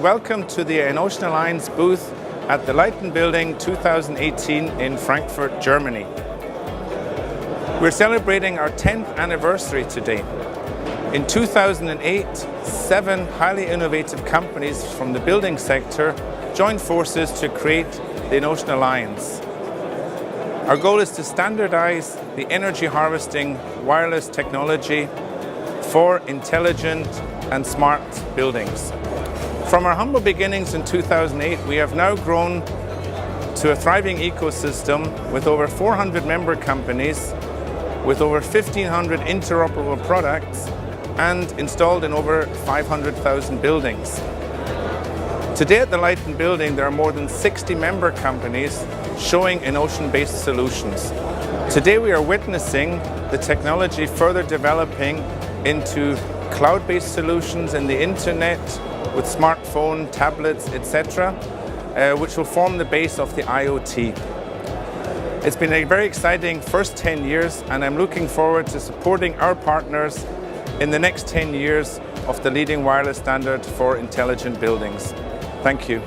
welcome to the EnOcean Alliance booth at the Light+Building 2018 in Frankfurt, Germany. We're celebrating our 10th anniversary today. In 2008, 7 highly innovative companies from the building sector joined forces to create the EnOcean Alliance. Our goal is to standardize the energy harvesting wireless technology for intelligent and smart buildings. From our humble beginnings in 2008, we have now grown to a thriving ecosystem with over 400 member companies, with over 1,500 interoperable products, and installed in over 500,000 buildings. Today at the Light+Building, there are more than 60 member companies showing EnOcean-based solutions. Today we are witnessing the technology further developing into cloud-based solutions in the internet, with smartphone, tablets, etc., which will form the base of the IoT. It's been a very exciting first 10 years, and I'm looking forward to supporting our partners in the next 10 years of the leading wireless standard for intelligent buildings. Thank you.